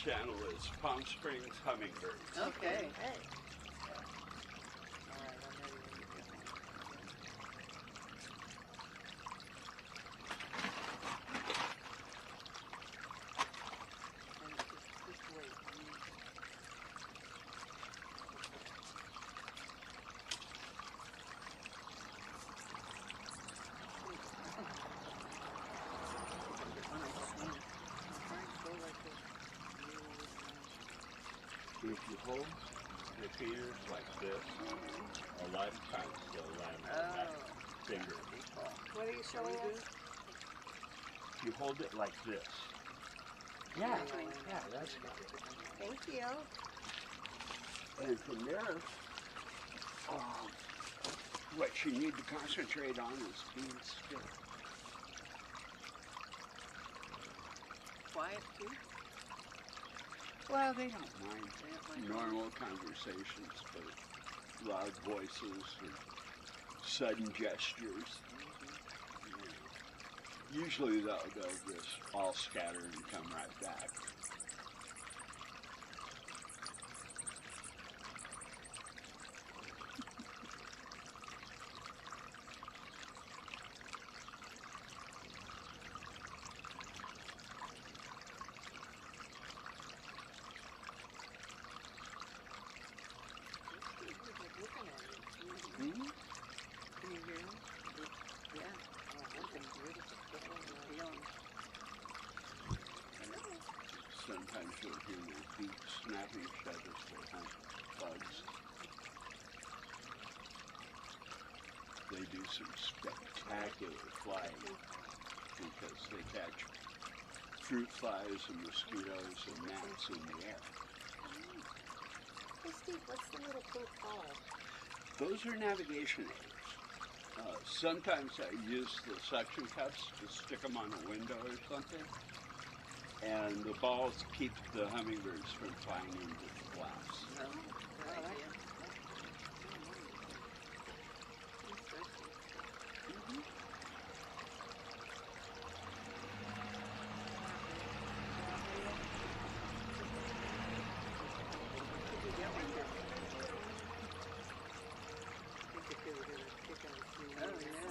channel is Palm Springs Hummingbirds. Okay. Hey. All right, I'm ready when you get one. And just wait. If you hold the feeders like this, a lot of times they'll land on that finger. What are you showing us? If you hold it like this. Yeah, that's good. Thank you. And from there, what you need to concentrate on is being still. Quiet too? Well, they don't mind They don't mind normal conversations, but loud voices and sudden gestures. Usually they'll just all scatter and come right back. Looking at it. Mm-hmm. Can you hear them? Yeah. Oh, one thing's beautiful. Feeling. Sometimes you'll hear their feet snapping shut as they hunt bugs. They do some spectacular flying because they catch fruit flies and mosquitoes and gnats in the air. Hey, Steve, what's the little boat called? Those are navigation aids. Sometimes I use the suction cups to stick them on a window or something, and the balls keep the hummingbirds from flying into the glass. No. Good idea. Oh, yeah. There we go.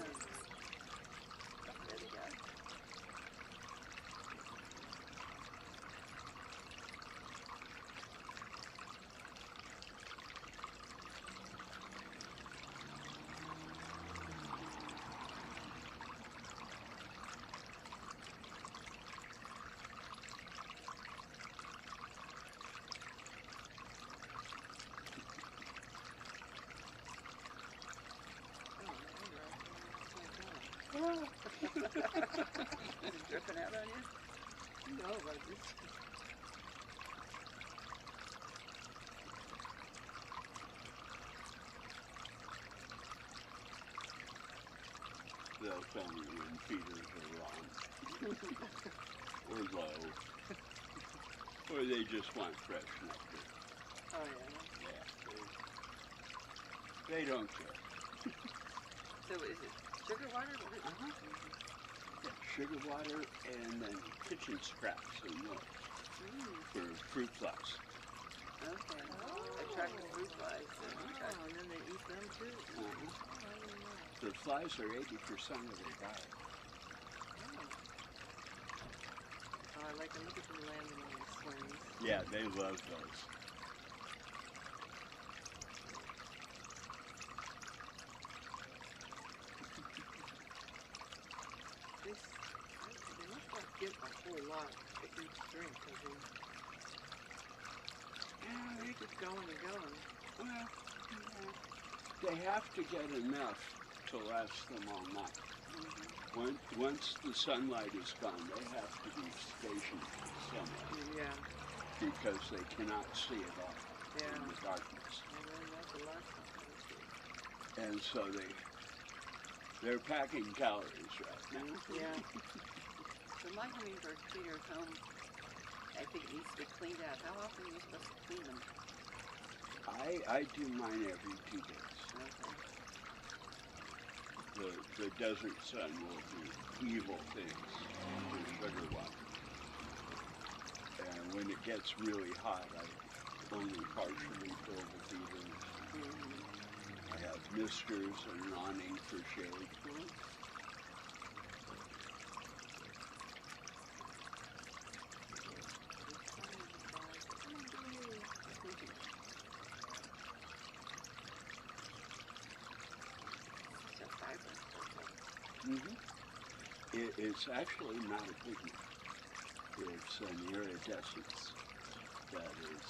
Is it dripping out on you? No, but this. They'll tell me when feeders are wrong, or low, or they just want fresh nectar. Oh, yeah. Yeah, they don't care. So is it sugar water? Sugar water and then kitchen scraps and milk for fruit flies. Okay. Attract the fruit flies. And then they eat them too. The flies are 80% of their diet. Oh, I like them. Look at them landing on the slings. Yeah, they love those. They must not get a whole lot to each drink because they just going and going. Well, they have to get enough to last them all night. Once the sunlight is gone, they have to be stationed somewhere Yeah. because they cannot see at all Yeah. in the darkness. And then that's the last one. And so they're packing calories right now. Yeah. So my hummingbird feeder's home, I think it needs to be cleaned out. How often are you supposed to clean them? I do mine every 2 days. Okay. The desert sun will do evil things to sugar water. And when it gets really hot, I only partially fill the feeders. Mm-hmm. I have misters and an awning for shade. So vibrant. It's actually not a pigment. It's an iridescence that is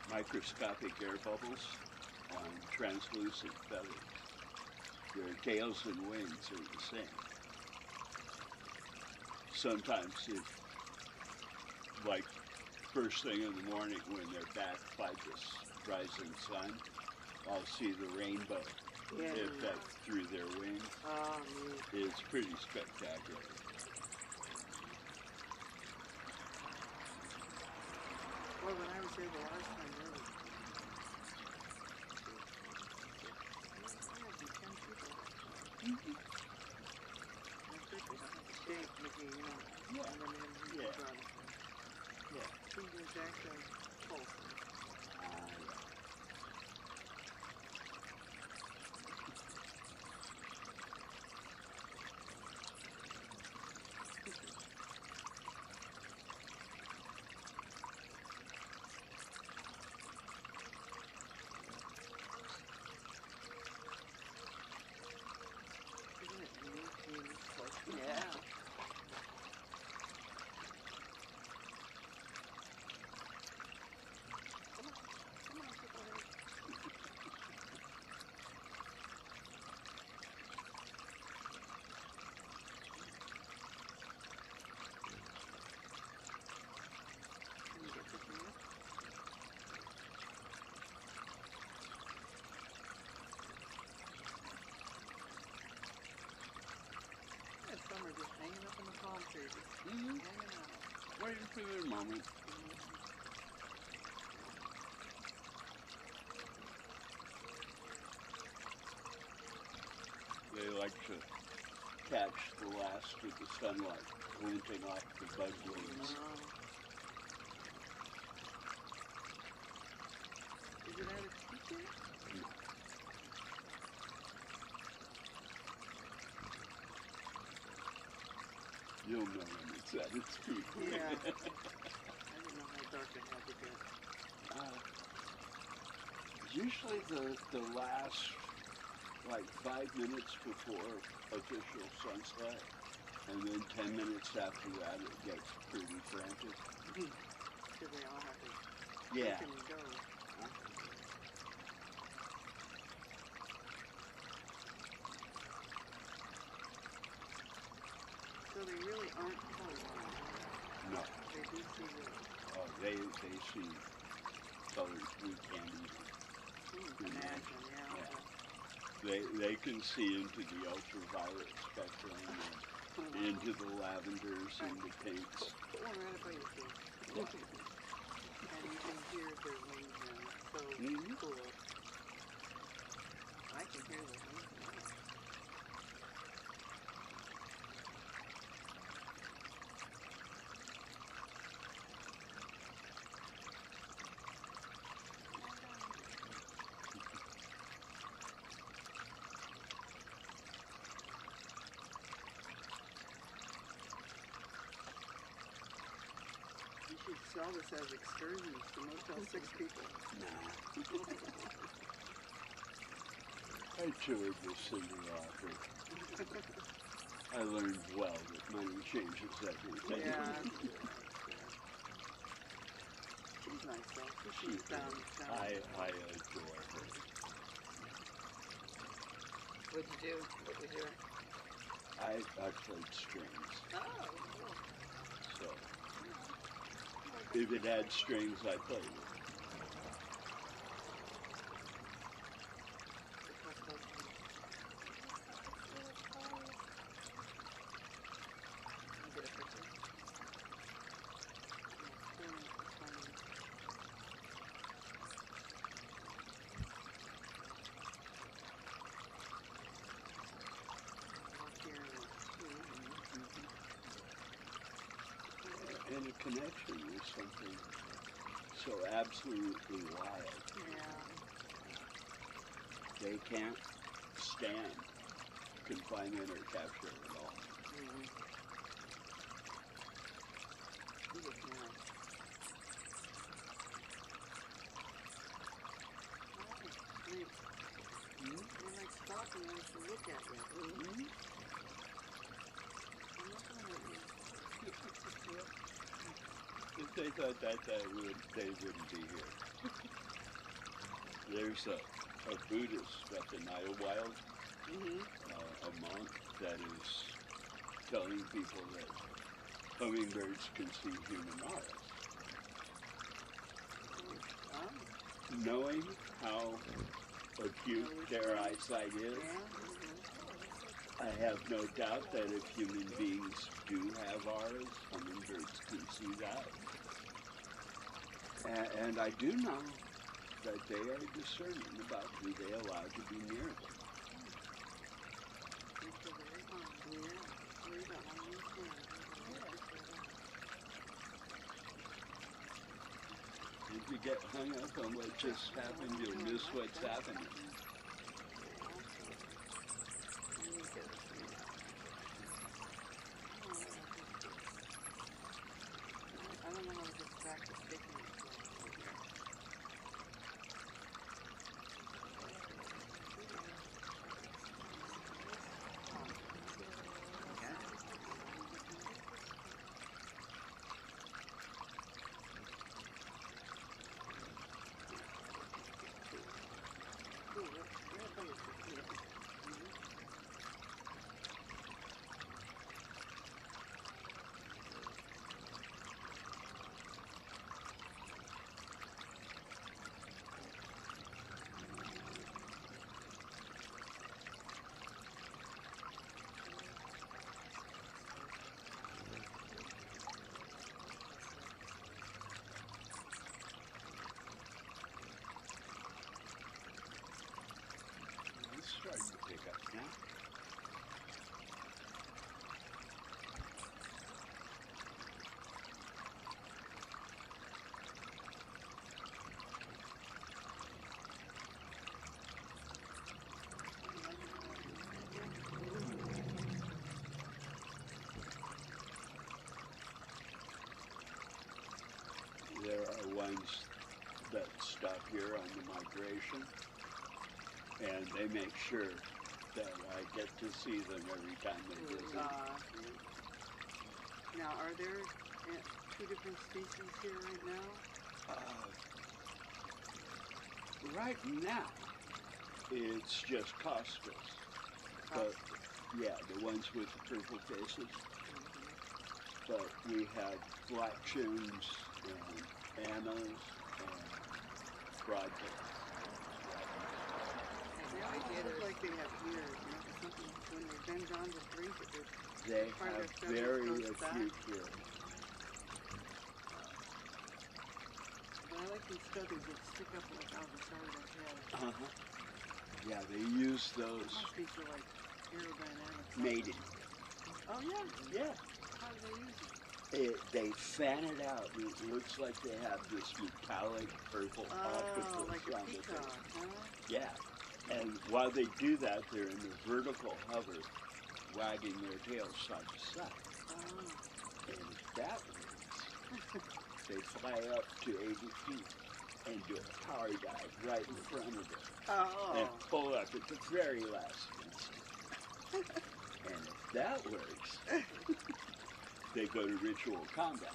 microscopic air bubbles on translucent feathers. Their tails and wings are the same. Sometimes if, like, first thing in the morning when they're backed by this rising sun, I'll see the rainbow effect through their wings. Oh, neat. It's pretty spectacular. Boy, when I was here the last time, there was Jake McGee, you know. Yeah. And then him, Yeah. brother. Yeah. He was actually close. Isn't it neat? Yeah. Come on, people. Can you get this in here? Yeah, some are just hanging up in the palm trees. Mm-hmm. Hanging out. Waiting for their moment. They like to catch the last of the sunlight glinting off the bud wings. Is it at its peak yet? You'll know when it's at its peak. Yeah. I didn't know how dark it had to get. Usually the last, like, 5 minutes before official sunset, and then 10 minutes after that it gets pretty frantic. So they all have to Yeah. pick and go. So they really aren't colorblind. No. They do see really. Oh, they see colors we can't even. Imagine, yeah. They can see into the ultraviolet spectrum and into the lavenders and the pinks. Put one right up by your face. And you can hear their wings and it's so cool. I can hear the wings now. You should sell this as excursions to Motel 6 people. Nah. I toured the city offer. I learned well that money changes everything. Yeah. She's nice though. She's down. I adore her. What'd you do? What was your... I played strings, Oh, cool. so if it had strings, I played it. Get a picture. in a connection with something so absolutely wild. Yeah. They can't stand confinement or capture at all. Mm-hmm. Yeah. They like stop and like to look at you. Mm-hmm. I'm not gonna hurt you. If they thought that, they wouldn't be here. There's a Buddhist up in Idlewild, Mm-hmm. a monk that is telling people that hummingbirds can see human auras. Oh. Knowing how acute their eyesight is, Yeah. I have no doubt that if human beings do have auras, hummingbirds can see that. And I do know that they are discerning about who they allow to be near them. It's a very fun. Yeah. We got one of these things. If you get hung up on what just happened, you'll miss what's happening. I don't know how to get back to sticking it. It's starting to pick up now. There are ones that stop here on the migration, and they make sure that I get to see them every time they visit. Now, are there two different species here right now? Right now, it's just Costas. But, yeah, the ones with the purple faces. But we have black tunes and Annas and broadbills. Yeah, I look like they have ears. You know, something when they bend down to drink it, They part of have their feathers very goes acute back. hearing. but I like these feathers that stick up like out the side of their head. Uh-huh. Yeah, they use those Must be for like aerodynamics. mating. Oh yeah. Yeah. How do they use it? They fan it out. It looks like they have this metallic purple Oh, octopus like a on the peacock, face. huh? Yeah. And while they do that, they're in the vertical hover, wagging their tails side to side. Oh. And if that works, they fly up to 80 feet and do a power dive right in front of it. Oh. And pull up at the very last instant. And if that works, they go to ritual combat.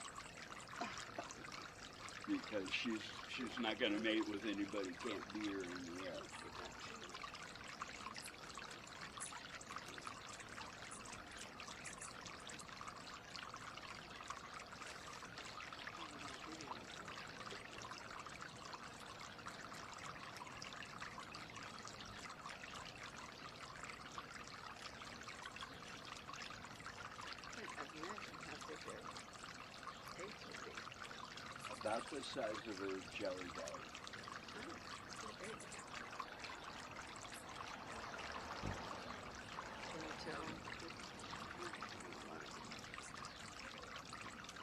Because she's not going to mate with anybody who can't beat her in the air. About the size of a jelly ball.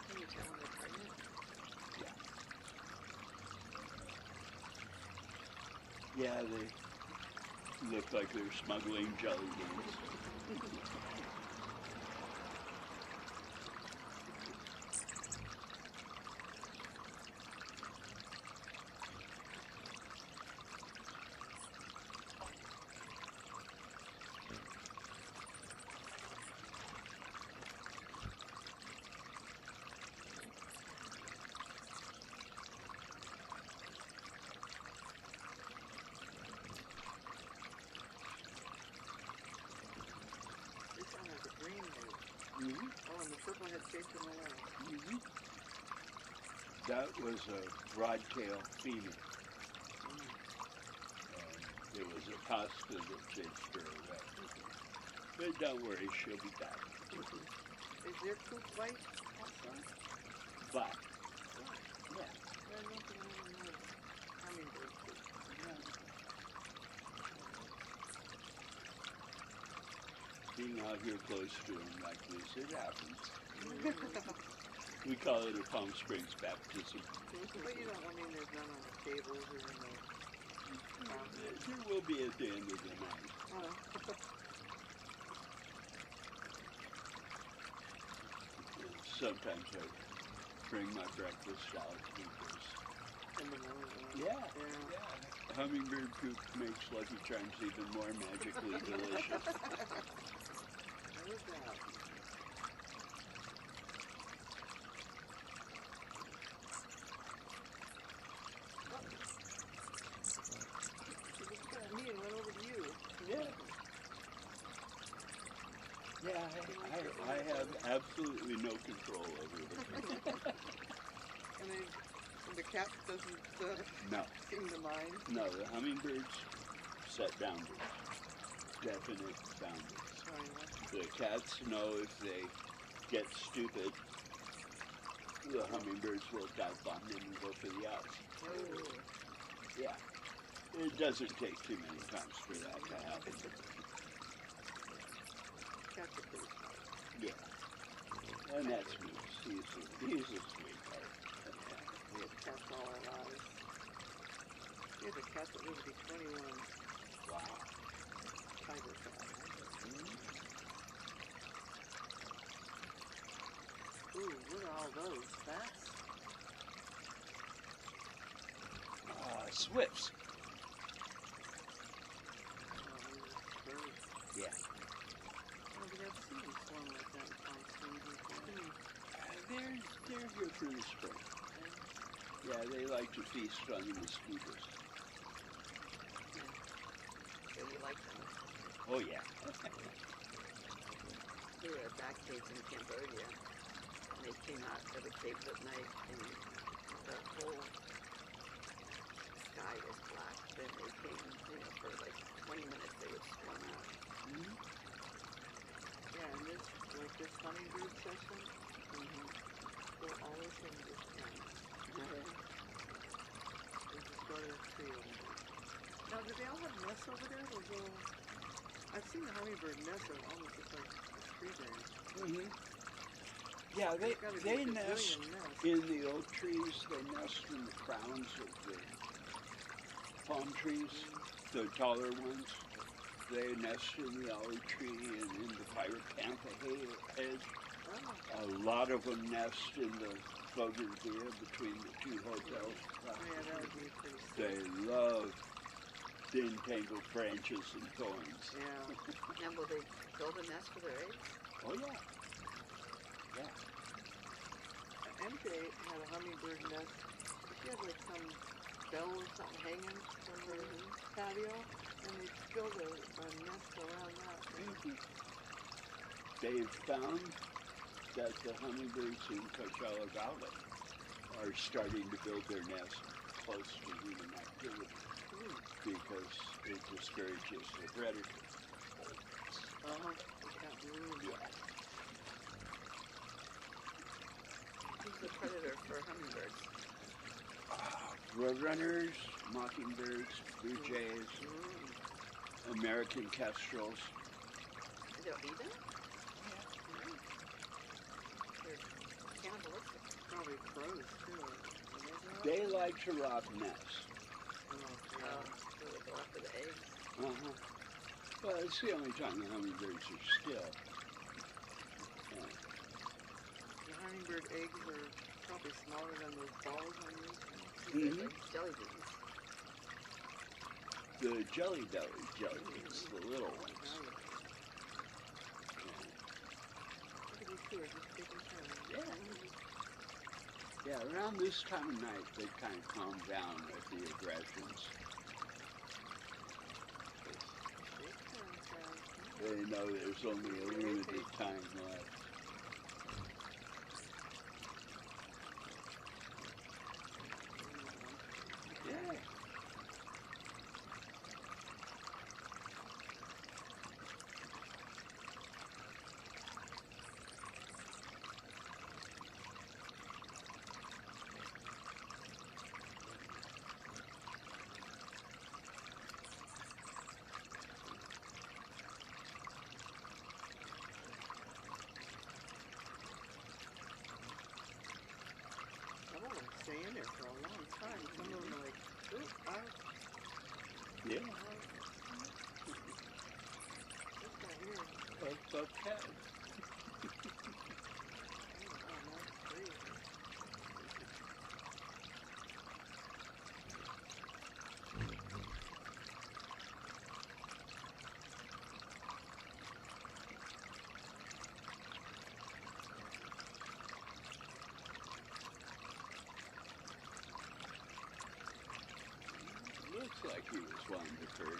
Can you tell Yeah, they look like they're smuggling jelly beans. This one has a green head. Mm-hmm. Oh, and the purple head chased him away. Mm-hmm. That was a broadtail female. Mm. And it was Acosta that chased her away. But don't worry, she'll be back. Is their poop white also? But, Black. yeah. There's nothing in the hummingbird poop. Being out here close to them like this, it happens. We call it a Palm Springs baptism. But you don't, I mean, there's none on the tables or in the There will be at the end of the night. Oh. Sometimes I bring my breakfast out because, In the morning. yeah, Yeah. hummingbird poop makes Lucky Charms even more magically delicious. No doubt. She looked at me and went over to you. Yeah. Yeah, I have absolutely no control over them. And then the cat doesn't No, seem to mind. no, the hummingbirds set boundaries. Definite boundaries. Sorry, The cats know if they get stupid, the hummingbirds will dive on them and go for the outs. Oh. Yeah. It doesn't take too many times for that to happen. Cats are pretty smart. Yeah. And that's Moose. He's a sweetheart. We have cats all our lives. We have a cat that lives to be 21. Wow. Tiger cat. Ooh, look at all those. Bats? Swifts. Oh, these are birds. Yeah. Oh, we have seen one like that in Palm Springs before. They're here for the spring. Yeah, they like to feast on the mosquitoes. So you like them? Oh, yeah. We were at Backcave in Cambodia, and they came out of the caves at night, and the whole sky was black. Then they came, for like 20 minutes, they would swim out. Mhm. Yeah, and this hummingbird session, they're always in this tent. They just go to a tree over there. Now, do they all have nests over there? Those little... I've seen the hummingbird nests that almost look like tree branch. Mm-hmm. Yeah, they Gotta be a nest gazillion nests. in the oak trees. They nest in the crowns of the palm trees, the taller ones. They nest in the olive tree and in the pyracantha hedge. Oh, A lot of them nest in the bougainvillea between the two hotels. yeah, that would be pretty sick. They love the entangled branches and thorns. Yeah. And will they build a nest for their eggs? Oh, yeah. Yeah. MJ had a hummingbird nest. She had like some bell or something hanging from her patio, and they built a nest around that. They've found that the hummingbirds in Coachella Valley are starting to build their nest close to human activity because it discourages the predators. Uh-huh. They can't move. Yeah. Who's the predator for hummingbirds? Roadrunners, mockingbirds, blue jays, American kestrels. They'll eat them? They're cannibalistic. Probably crows, too. They like to rob nests. Oh, yeah. go after the eggs. Uh-huh. Well, it's the only time the hummingbirds are still. Yeah. The hummingbird eggs are probably smaller than those balls on these. Mhm. Like jelly beans. The jelly belly jellybeans, the little ones. Look at these two are just taking turns. Yeah. Yeah, around this time of night, they kind of calm down at the aggressions. Take turns, guys. They know there's only a limited time left. Yeah. Some of them stay in there for a long time. Some of them are like, oop, out. Yeah. This guy here. That's okay. Oh, that's great. Looks like he was wanting to perch.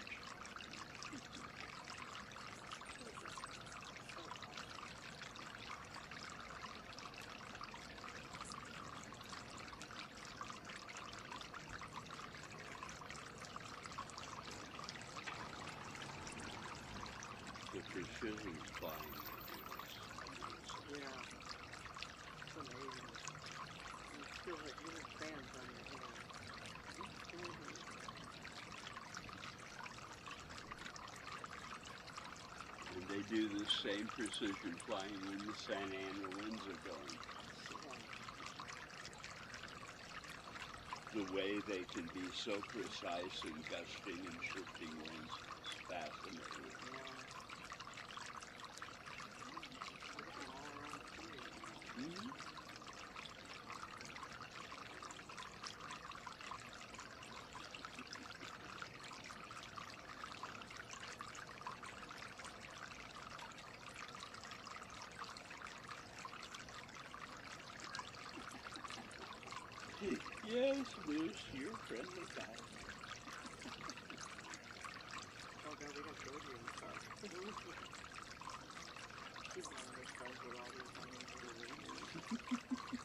The precision flying. Yeah. It's amazing. You feel like little fans on your hand. And they do the same precision flying when the Santa Ana winds are going. The way they can be so precise in gusting and shifting winds is fascinating. Mhm. Yes, Moose, you're a friendly guy. Oh god, we got Georgie in the car. She's one of those friends with all these hummingbirds.